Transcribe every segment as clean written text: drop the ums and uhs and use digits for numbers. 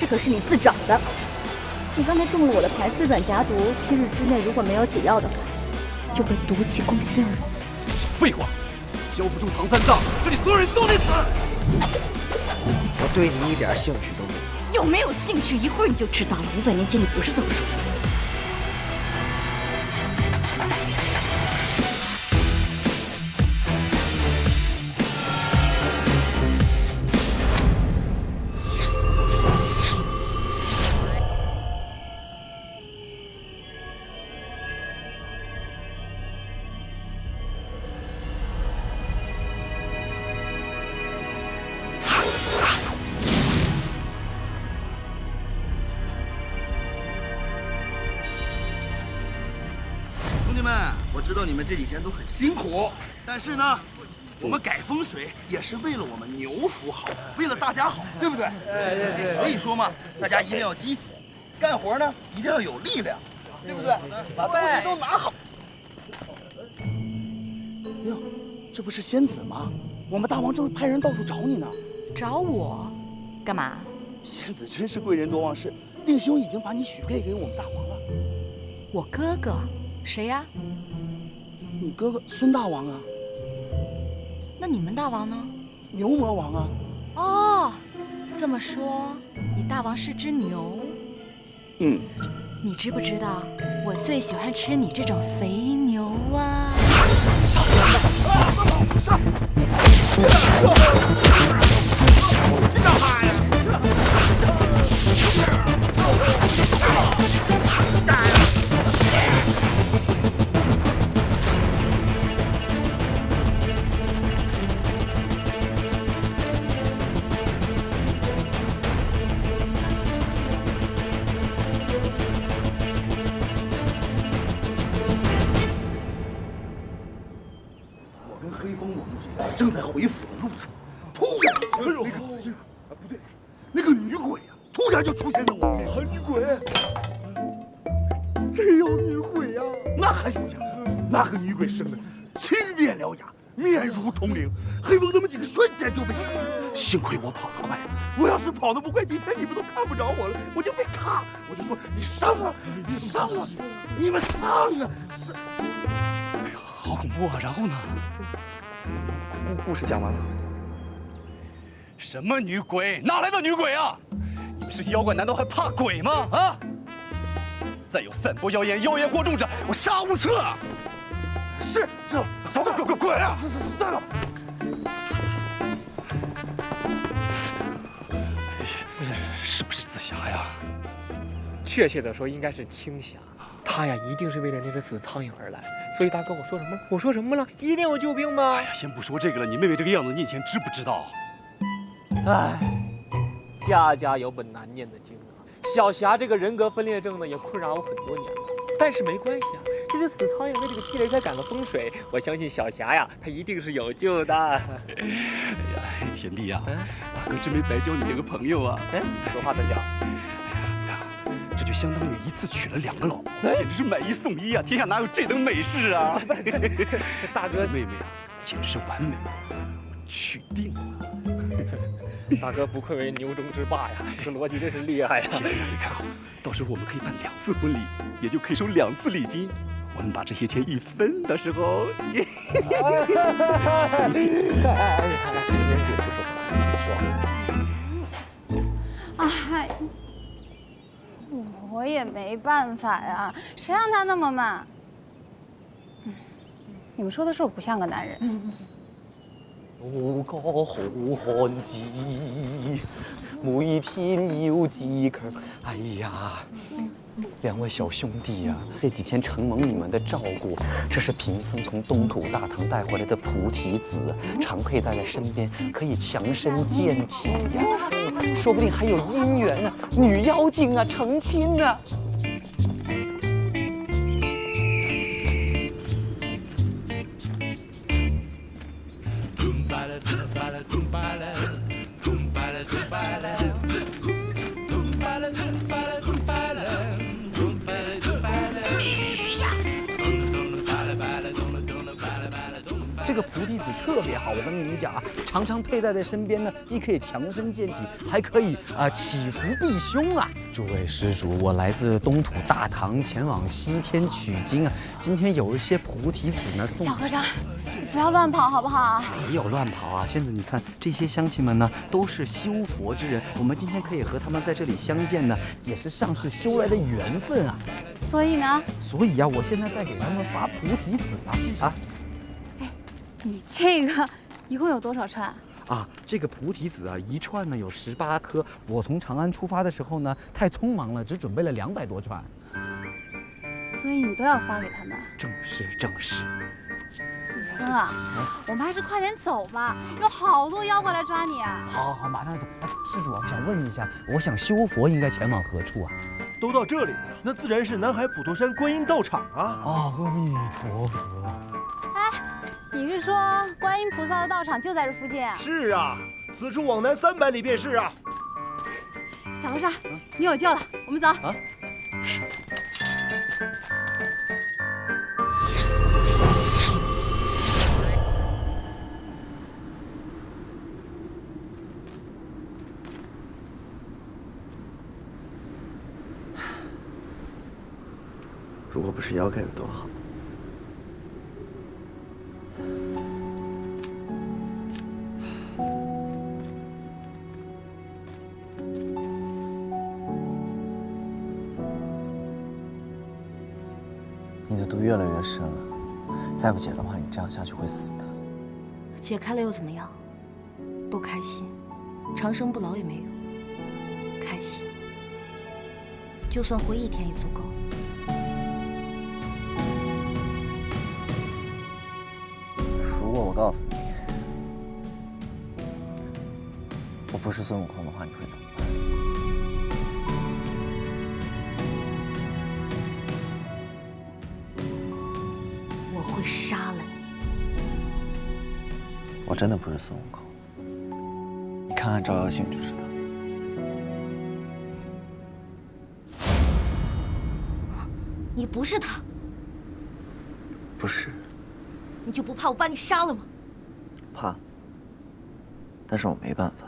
可是你自找的。你刚才中了我的牌，四转夹毒，7日之内如果没有解药的话，就会毒气攻心而死。少废话！交不出唐三藏，这里所有人都得死！我对你一点兴趣都没有。有没有兴趣？一会儿你就知道了。500年前你不是这么说的。 我知道你们这几天都很辛苦，但是呢，我们改风水也是为了我们牛府好，为了大家好，对不对？对。所以说嘛，大家一定要积极，干活呢一定要有力量，对不对？把东西都拿好。哎呦，这不是仙子吗？我们大王正派人到处找你呢。找我？干嘛？仙子真是贵人多忘事，令兄已经把你许配给我们大王了。我哥哥？谁呀？ 你哥哥孙大王啊？那你们大王呢？牛魔王啊？哦，这么说，你大王是只牛？嗯。你知不知道，我最喜欢吃你这种肥牛啊！你干哈呀？ 正在回府的路上，突然，那个不对，那个女鬼啊，突然就出现在我们面前。女鬼，真有女鬼呀！那还有假？那个女鬼生的青面獠牙，面如铜铃，黑风他们几个瞬间就被吓了。幸亏我跑得快，我要是跑得不快，今天你们都看不着我了，我就被卡。我就说你上啊，你上啊，你们上啊！哎呀，好恐怖啊！然后呢？ 故事讲完了。什么女鬼？哪来的女鬼啊？你们是妖怪，难道还怕鬼吗？啊！再有散播谣言、妖言惑众者，我杀无赦！是，知道。走，滚啊！散了。是不是紫霞呀？确切的说，应该是青霞。 他呀，一定是为了那只死苍蝇而来。所以大哥，我说什么了？我说什么了？一定有救兵吗？哎呀，先不说这个了，你妹妹这个样子，你以前知不知道？哎，家家有本难念的经啊。小霞这个人格分裂症呢，也困扰我很多年了。但是没关系啊，这只死苍蝇为这个地雷才赶了风水，我相信小霞呀，她一定是有救的。哎呀，贤弟呀，大哥真没白交你这个朋友啊。哎，此话怎讲？ 这就相当于一次娶了2个老婆，简直是买1送1啊！天下哪有这等美事啊！大哥，妹妹啊，简直是完美，娶定了。大哥不愧为牛中之霸呀，这个逻辑真是厉害呀！你看啊，到时候我们可以办2次婚礼，也就可以收2次礼金。我们把这些钱一分的时候，你哎。 我也没办法呀，谁让他那么慢？你们说的是我不像个男人。我個好漢子，每天要自強。哎呀，2位小兄弟呀，这几天承蒙你们的照顾，这是贫僧从东土大唐带回来的菩提子，常佩戴在身边，可以强身健体呀。说不定还有姻缘呢，女妖精啊，成亲呢。这个菩提子特别好，我跟你讲啊，常常佩戴在身边呢，既可以强身健体，还可以祈福避凶啊。诸位施主，我来自东土大唐，前往西天取经啊。今天有一些菩提子呢送。小和尚，你不要乱跑好不好？没有乱跑啊，仙子，你看这些乡亲们呢，都是修佛之人，我们今天可以和他们在这里相见呢，也是上世修来的缘分啊。所以呢？所以啊，我现在在给他们发菩提子啊。哎，你这个一共有多少串？啊，这个菩提子啊，一串呢有18颗。我从长安出发的时候呢，太匆忙了，只准备了200多串。所以你都要发给他们？正是。祖孙啊，我们还是快点走吧，有好多妖怪来抓你啊！好，马上走。哎，施主啊，我想问一下，我想修佛应该前往何处啊？都到这里了，那自然是南海普陀山观音道场啊！阿弥陀佛。哎，你是说观音菩萨的道场就在这附近啊？是啊，此处往南300里便是啊。小和尚，你有救了，我们走。啊。如果不是妖该有多好。你的毒越来越深了，再不解的话，你这样下去会死的。解开了又怎么样？不开心，长生不老也没用。开心，就算活1天也足够。如果我告诉你，我不是孙悟空的话，你会怎么办？我会杀了你。我真的不是孙悟空，你看看照妖镜就知道。你不是他，不是。你就不怕我把你杀了吗？怕，但是我没办法。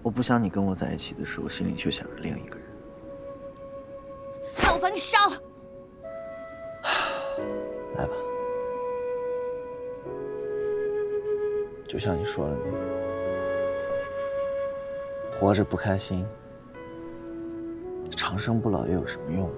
我不想你跟我在一起的时候，心里却想着另一个人。那我把你杀了。来吧，就像你说的那样，活着不开心，长生不老又有什么用呢？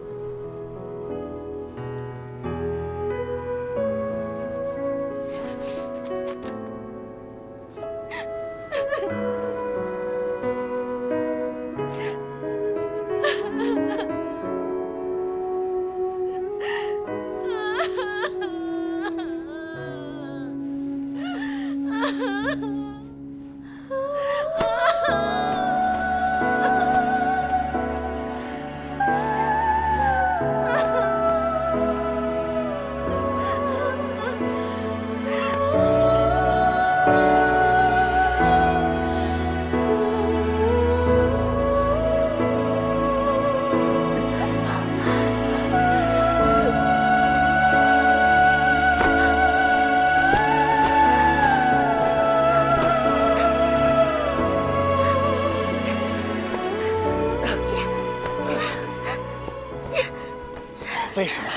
为什么？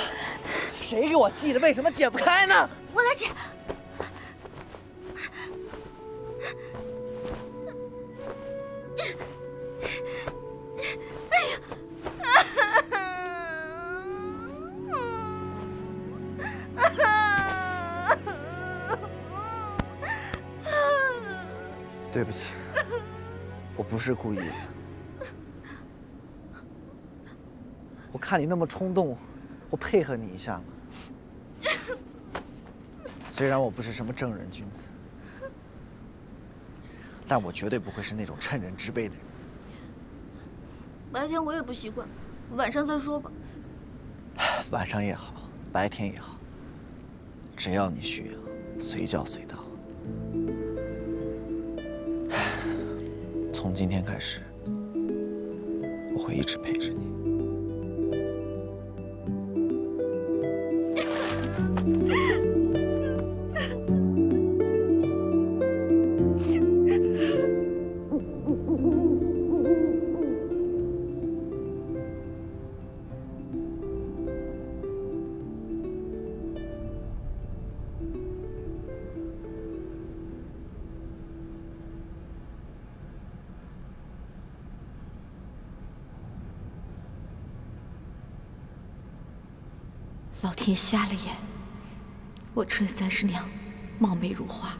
谁给我系的？为什么解不开呢？我来解。对不起，我不是故意的。我看你那么冲动，我配合你一下嘛。虽然我不是什么正人君子，但我绝对不会是那种趁人之危的人。白天我也不习惯，晚上再说吧。晚上也好，白天也好，只要你需要，随叫随到。从今天开始，我会一直陪着你。老天瞎了眼，我春30娘貌美如花，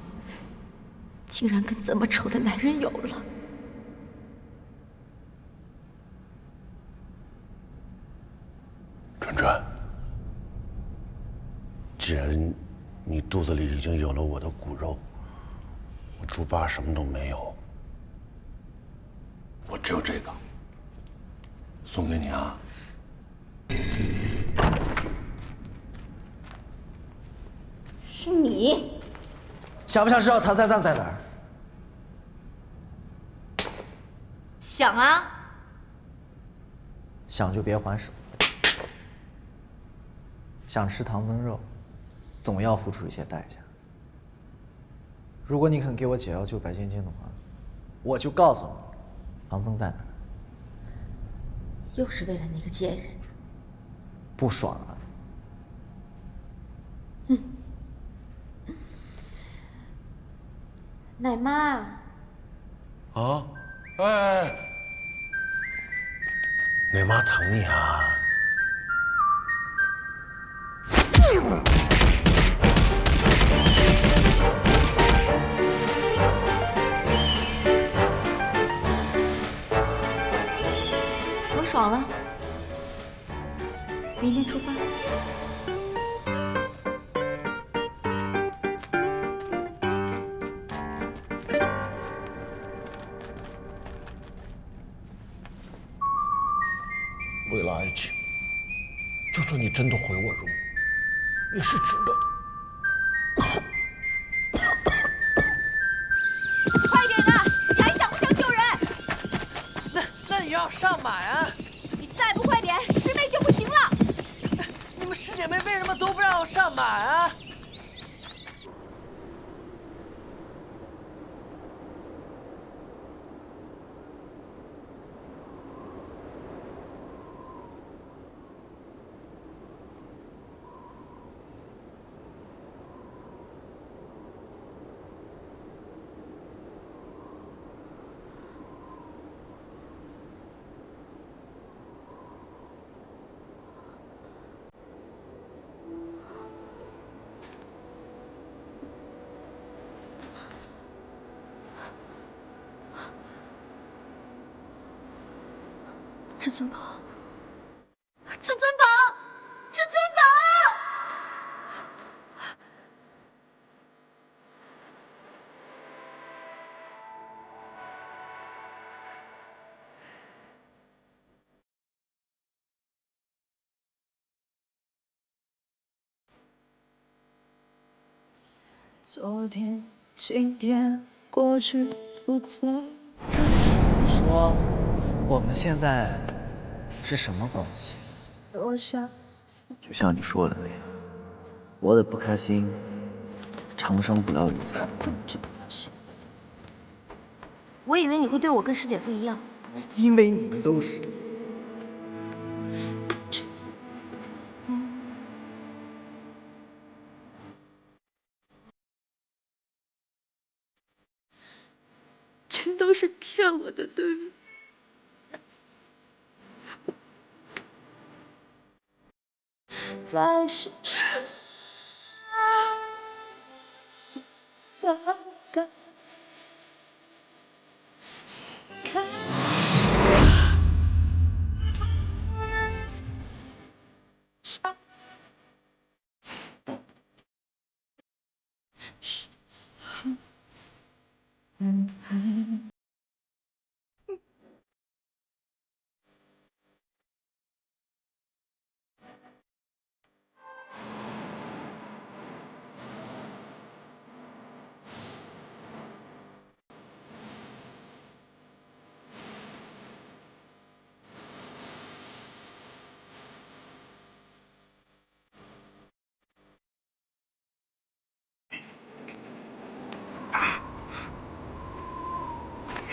竟然跟这么丑的男人有了。春春，既然你肚子里已经有了我的骨肉，我猪八什么都没有，我只有这个，送给你啊。是你，想不想知道唐三藏在哪儿？想啊。想就别还手。想吃唐僧肉，总要付出一些代价。如果你肯给我解药救白晶晶的话，我就告诉你，唐僧在哪儿。又是为了那个贱人。不爽啊！奶妈。啊，哎，奶妈疼你啊！我爽了，明天出发。为了爱情，就算你真的毁我容，也是值得的。快点的，你还想不想救人？那你让我上马呀！你再不快点，师妹就不行了。你们师姐妹为什么都不让我上马啊？至尊宝，至尊宝，至尊宝！昨天、今天、过去不再。说，我们现在是什么关系？就像你说的那样，我的不开心，长生不老于自然。我以为你会对我跟师姐不一样。因为你们都是。全都是骗我的，对吗？在世上，大概看。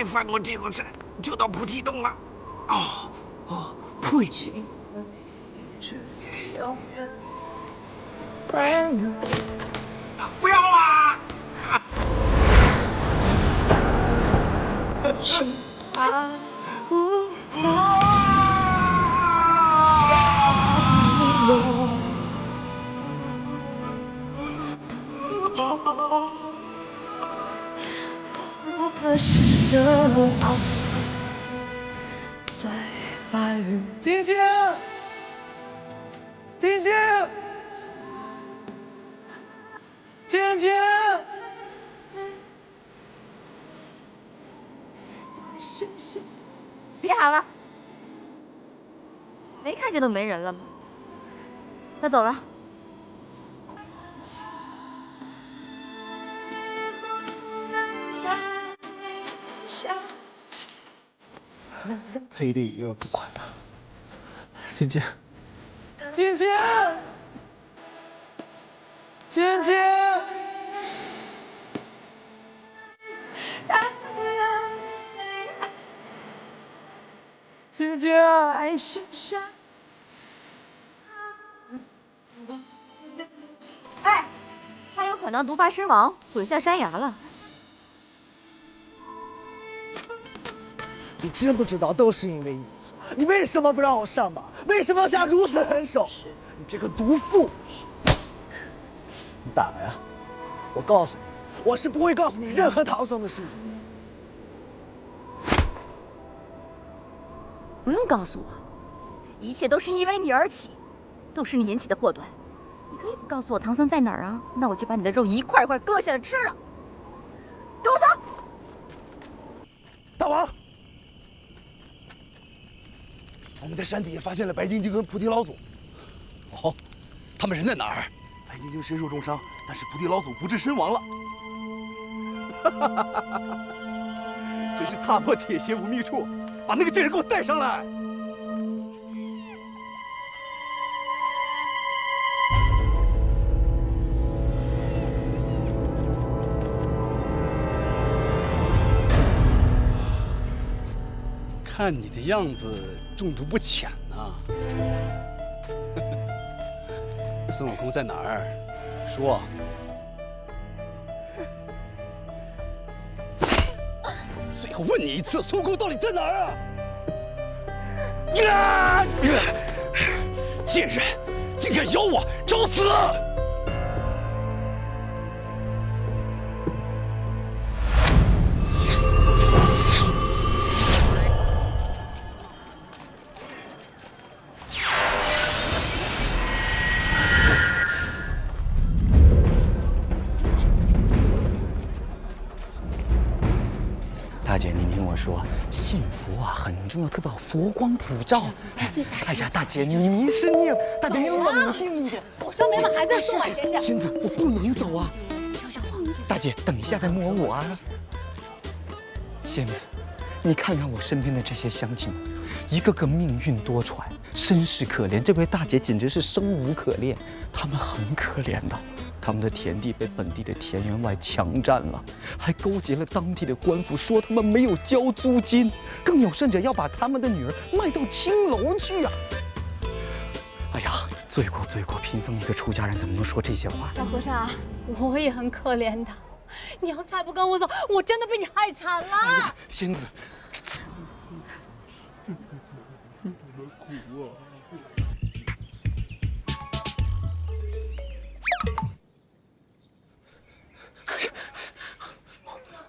翻过这座山，就到菩提洞了。呸！不要啊！晶晶，晶晶，晶晶，别喊了，没看见都没人了吗？他走了。他一定又不管了。晶晶，晶晶，晶晶，晶晶，哎，他有可能毒发身亡，滚下山崖了。你知不知道，都是因为你。你为什么不让我上马？为什么要下如此狠手？你这个毒妇！你打呀！我告诉你，我是不会告诉你任何唐僧的事情。不用告诉我，一切都是因为你而起，都是你引起的祸端。你可以不告诉我唐僧在哪儿啊？那我就把你的肉一块一块割下来吃了。给我走！大王，我们在山底下发现了白晶晶跟菩提老祖。哦，他们人在哪儿？白晶晶身受重伤，但是菩提老祖不治身亡了。真是踏破铁鞋无觅处，把那个贱人给我带上来！看你的样子，中毒不浅呐。孙悟空在哪儿？说。最后问你一次，孙悟空到底在哪儿啊？贱人，竟敢咬我，找死！大姐，您听我说，信佛啊很重要，特别要佛光普照。哎呀，大姐，你迷失念，大姐你冷静一点。我说没把孩子送往先生。仙子，我不能走啊！大姐，等一下再摸我啊！仙子，你看看我身边的这些乡亲，一个个命运多舛，身世可怜。这位大姐简直是生无可恋，他们很可怜的。他们的田地被本地的田员外强占了，还勾结了当地的官府，说他们没有交租金，更有甚者要把他们的女儿卖到青楼去啊！哎呀，罪过罪过！贫僧一个出家人怎么能说这些话？老和尚，我也很可怜的，你要再不跟我走，我真的被你害惨了。哎呀，仙子，你们苦啊！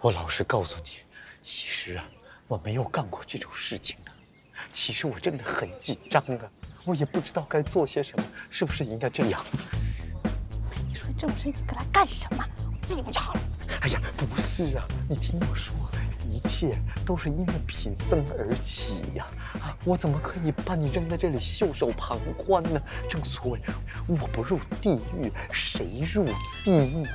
我老实告诉你，其实啊，我没有干过这种事情的。其实我真的很紧张的，我也不知道该做些什么，是不是应该这样？你说这种事你搁来干什么？我自己不就好了？哎呀，不是啊，你听我说，一切都是因为贫僧而起呀！啊，我怎么可以把你扔在这里袖手旁观呢？正所谓，我不入地狱，谁入地狱？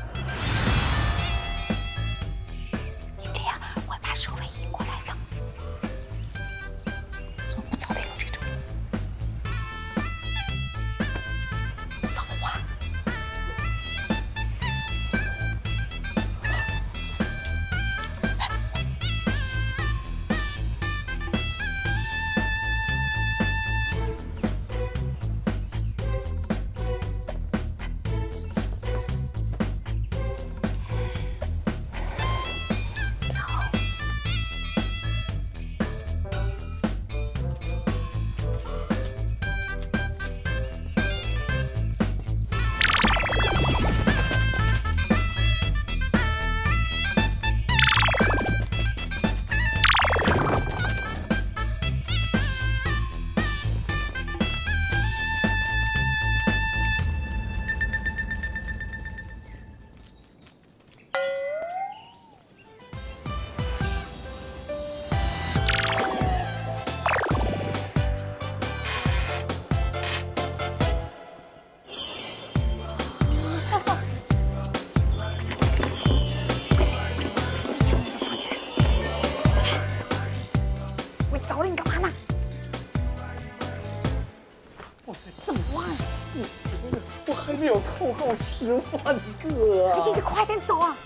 扣好10万个啊！你快点走啊！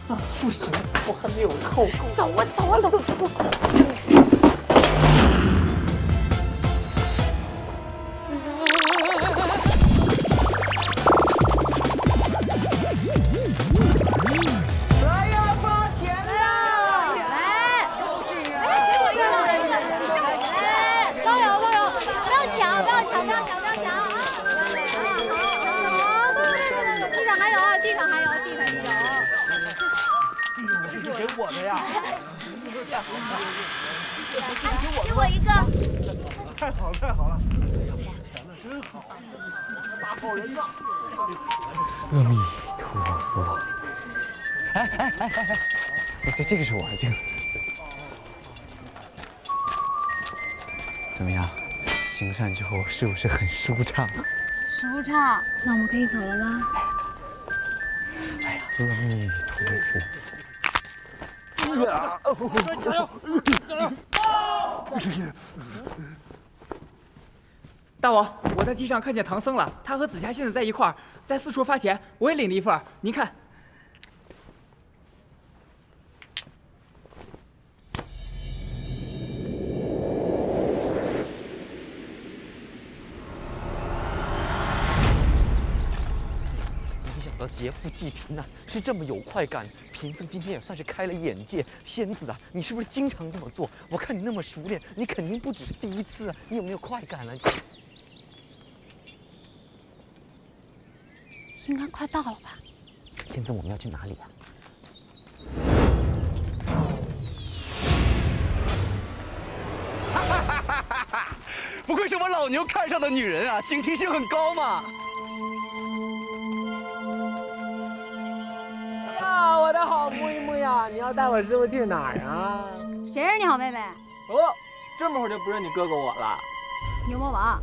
不行，我还没有扣够。走啊走啊走！来呀，发钱啦！来，就是啊！给我一个，都有，不要抢啊！地上还有。这是给我的呀！给我一个。太好了！哎呀，发钱了，真好，大好人呐！阿弥陀佛。哎，这个是我的，这个。怎么样？行善之后是不是很舒畅？舒畅，那我们可以走了啦。哎呀，阿弥陀佛。加油！大王，我在机上看见唐僧了，他和紫霞现在在一块儿，在四处发钱，我也领了一份，您看。没想到劫富济贫呐，是这么有快感。贫僧今天也算是开了眼界。仙子啊，你是不是经常这么做？我看你那么熟练，你肯定不只是第一次啊！你有没有快感啊？应该快到了吧？现在我们要去哪里啊？不愧是我老牛看上的女人啊，警惕性很高嘛。呀，我的好妹妹呀，你要带我师傅去哪儿啊？谁是你好妹妹？哦，这么会儿就不认你哥哥我了？牛魔王，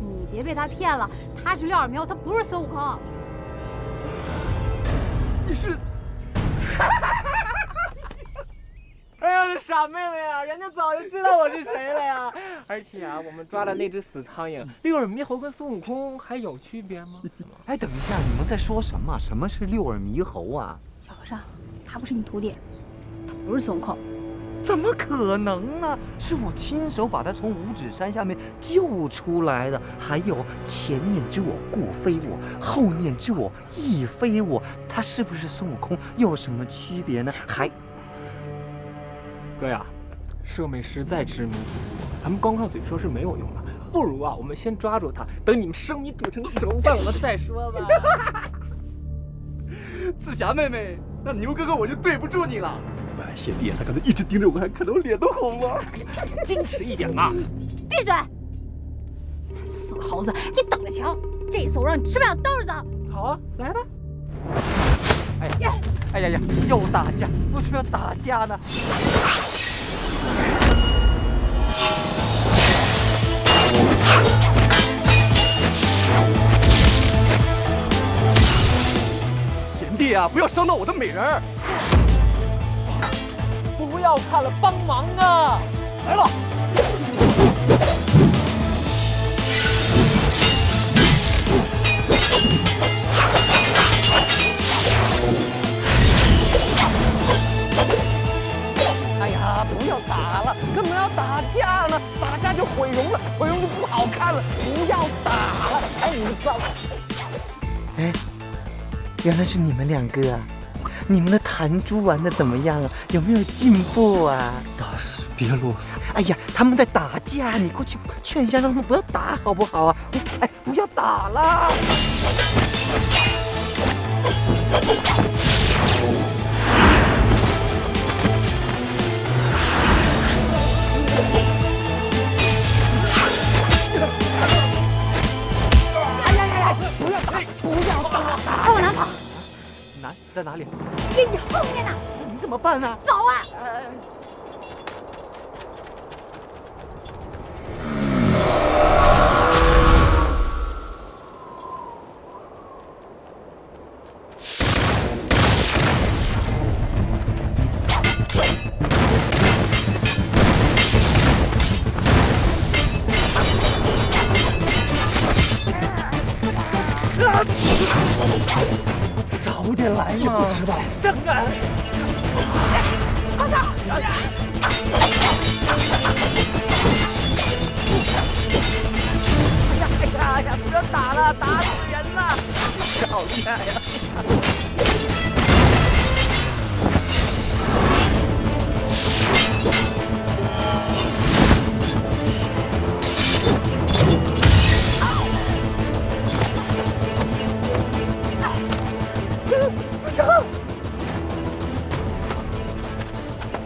你别被他骗了，他是廖二苗，他不是孙悟空。你是？哎呀，傻妹妹啊，人家早就知道我是谁了呀！而且啊，我们抓的那只死苍蝇，六耳猕猴跟孙悟空还有区别吗？哎，等一下，你们在说什么？什么是六耳猕猴啊？小和尚，他不是你徒弟，他不是孙悟空。怎么可能呢？是我亲手把他从五指山下面救出来的。还有前念之我故非我，后念之我亦非我。他是不是孙悟空有什么区别呢？还，哥呀，舍妹实在执迷不悟，咱们光靠嘴说是没有用的，不如啊，我们先抓住他，等你们生米煮成熟饭，我们再说吧。紫霞妹妹，那牛哥哥我就对不住你了。贤弟，他刚才一直盯着我看，看得我脸都红了。矜持一点嘛！闭嘴！死猴子，你等着瞧！这次我让你吃不了兜着走。好啊，来吧。哎呀，又打架！为什么要打架呢？贤弟啊，不要伤到我的美人儿！不要看了，帮忙啊！来了。哎呀，不要打了，干嘛要打架呢？打架就毁容了，毁容就不好看了。不要打了！哎，你们糟！哎，原来是你们两个啊！你们的弹珠玩的怎么样啊？有没有进步啊？大师别落。哎呀，他们在打架，你过去劝一下，让他们不要打，好不好啊？哎，不要打了！不要打！快往南跑！南在哪里？在你后面呢。你怎么办呢？走啊！早点来嘛！不吃吧，上来！快上！哎呀，不要打了，打死人了！好厉害呀！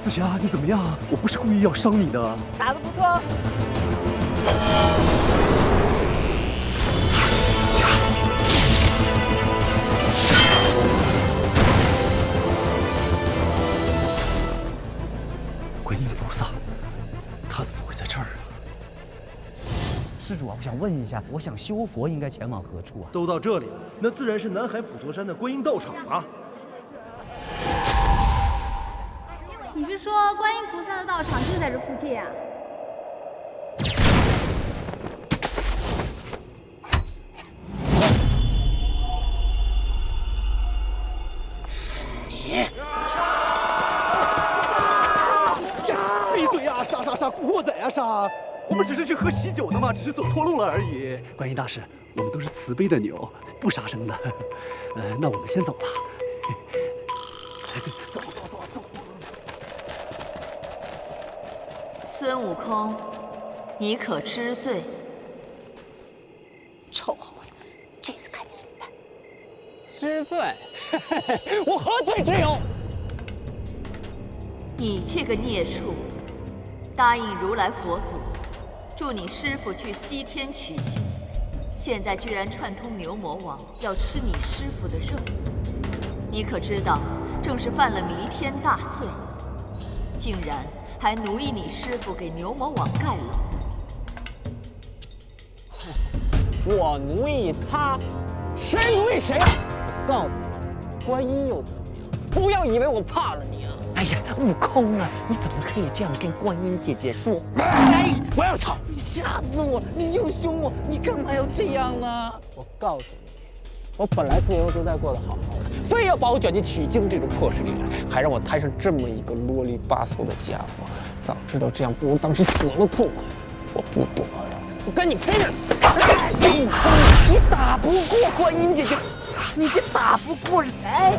子霞，你怎么样？我不是故意要伤你的。打得不错。观音菩萨，他怎么会在这儿啊？施主啊，我想问一下，我想修佛应该前往何处啊？都到这里了，那自然是南海普陀山的观音道场了。你是说观音菩萨的道场就在这附近啊？是你！闭嘴呀！杀！古惑仔呀！杀！我们只是去喝喜酒的嘛，只是走错路了而已。观音大师，我们都是慈悲的牛，不杀生的。那我们先走了。走。孙悟空，你可知罪？臭猴子，这次看你怎么办！知罪？我何罪之有？你这个孽畜，答应如来佛祖，助你师父去西天取经，现在居然串通牛魔王要吃你师父的肉，你可知道，正是犯了弥天大罪，竟然还奴役你师父给牛魔王盖楼。我奴役他，谁奴役谁啊？我告诉你，观音又怎么样？不要以为我怕了你啊！哎呀，悟空啊，你怎么可以这样跟观音姐姐说？哎，不要吵！你吓死我！你又凶我，你干嘛要这样啊？我告诉你，我本来自由自在过得好好的，非要把我卷进取经这种破事里来，还让我摊上这么一个啰里吧嗦的家伙。早知道这样，不如当时死了痛快。我不躲了，我跟你拼了！悟空，你打不过观音姐姐，你这打不过人。哎，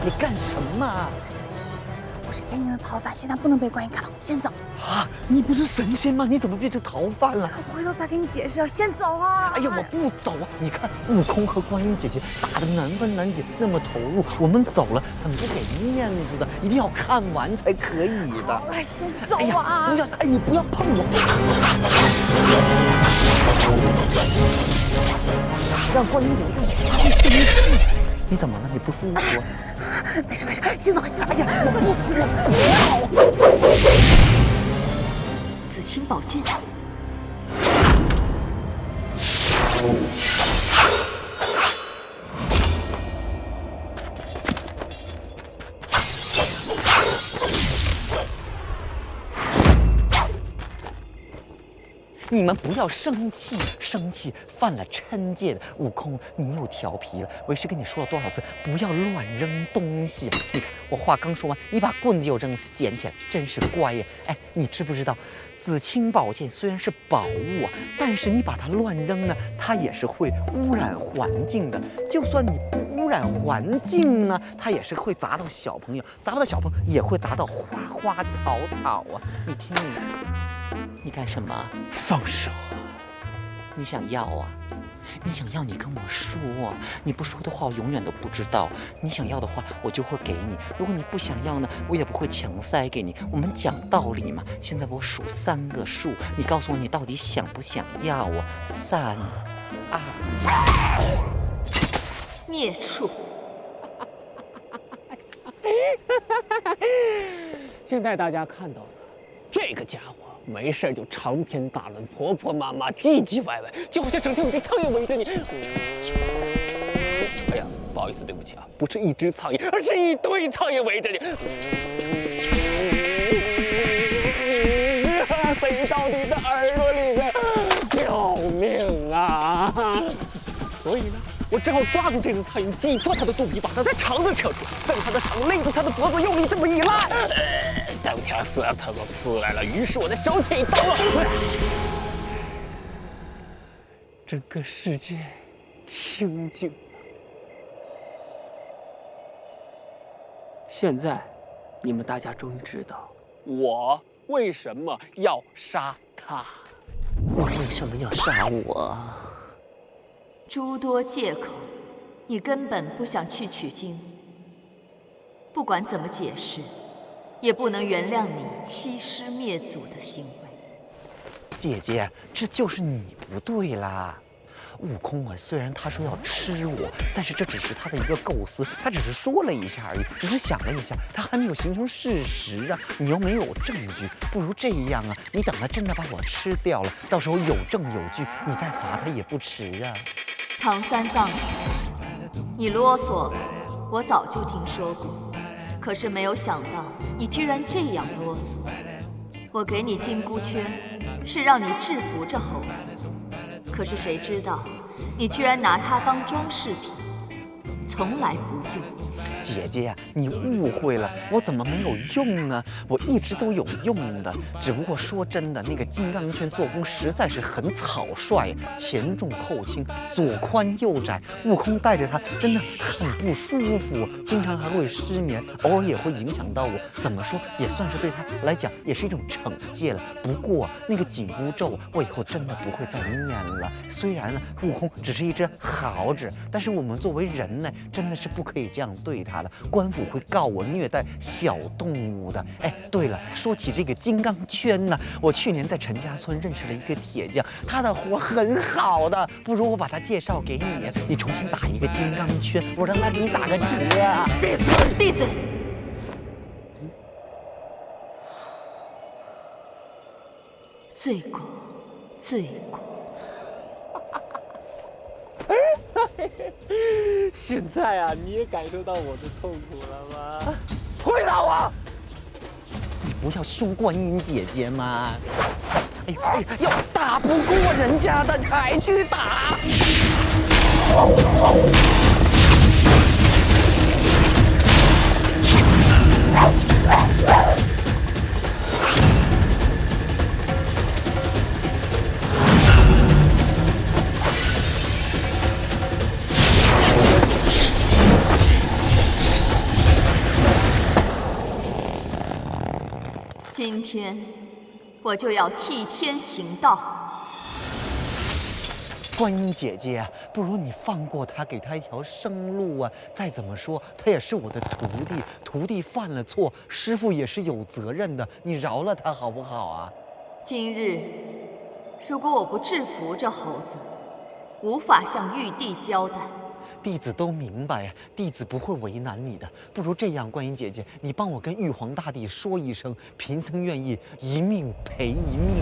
你干什么啊？我是天庭的逃犯，现在不能被观音看到，先走。啊，你不是神仙吗？你怎么变成逃犯了？回头再给你解释，先走啊！哎呀，我不走啊！你看悟空和观音姐姐打得难分难解，那么投入，我们走了很不给面子的，一定要看完才可以的。好了，先走啊！哎呀，不要，哎，你不要碰我！让观音姐姐看我太生气。你怎么了？你不舒服？没事，先走。哎呀，紫青宝剑。你们不要生气犯了嗔戒的悟空，你又调皮了。为师跟你说了多少次，不要乱扔东西。你看我话刚说完，你把棍子又扔了，捡起来，真是乖呀。哎，你知不知道，紫青宝剑虽然是宝物啊，但是你把它乱扔呢，它也是会污染环境的。就算你不污染环境呢，它也是会砸到小朋友，砸不到小朋友也会砸到花草啊。你听你。你干什么？放手！你想要啊？你想要，你跟我说。你不说的话，我永远都不知道。你想要的话，我就会给你；如果你不想要呢，我也不会强塞给你。我们讲道理嘛。现在我数3个数，你告诉我你到底想不想要啊？3、2。孽畜！现在大家看到了，这个家伙。没事就长篇大论、婆婆妈妈、唧唧歪歪，就好像整天有只苍蝇围着你。哎呀，不好意思，对不起啊，不是一只苍蝇，而是一堆苍蝇围着你。飞到你的耳朵里面，救命啊！所以呢，我只好抓住这只苍蝇，挤破它的肚皮，把它的肠子扯出来，再用它的肠勒住它的脖子，用力这么一拉，整条舌头都出来了。于是我的手起刀落，整个世界清静。现在，你们大家终于知道我为什么要杀他。你为什么要杀我？诸多借口，你根本不想去取经。不管怎么解释，也不能原谅你欺师灭祖的行为。姐姐，这就是你不对啦。悟空啊，虽然他说要吃我，但是这只是他的一个构思，他只是说了一下而已，只是想了一下，他还没有形成事实啊。你又没有证据，不如这样啊，你等他真的把我吃掉了，到时候有证有据，你再罚他也不迟啊。唐三藏，你啰嗦，我早就听说过，可是没有想到你居然这样啰嗦。我给你金箍圈，是让你制服这猴子，可是谁知道你居然拿它当装饰品，从来不用。姐姐呀，你误会了，我怎么没有用呢？我一直都有用的，只不过说真的，那个金刚圈做工实在是很草率，前重后轻，左宽右窄，悟空带着它真的很不舒服，经常还会失眠，偶尔也会影响到我。怎么说也算是对他来讲也是一种惩戒了。不过那个紧箍咒，我以后真的不会再念了。虽然呢，悟空只是一只猴子，但是我们作为人呢，真的是不可以这样对他的，官府会告我虐待小动物的。哎，对了，说起这个金刚圈呢，我去年在陈家村认识了一个铁匠，他的活很好的，不如我把他介绍给你，你重新打一个金刚圈，我让他给你打个折。闭嘴！闭嘴！罪过，罪过。现在啊，你也感受到我的痛苦了吗？回答我！你不要凶观音姐姐吗？哎呦哎呦，要打不过人家的才去打。今天我就要替天行道。观音姐姐啊，不如你放过他，给他一条生路啊！再怎么说，他也是我的徒弟，徒弟犯了错，师父也是有责任的，你饶了他好不好啊？今日如果我不制服这猴子，无法向玉帝交代。弟子都明白呀，弟子不会为难你的。不如这样，观音姐姐，你帮我跟玉皇大帝说一声，贫僧愿意一命赔一命。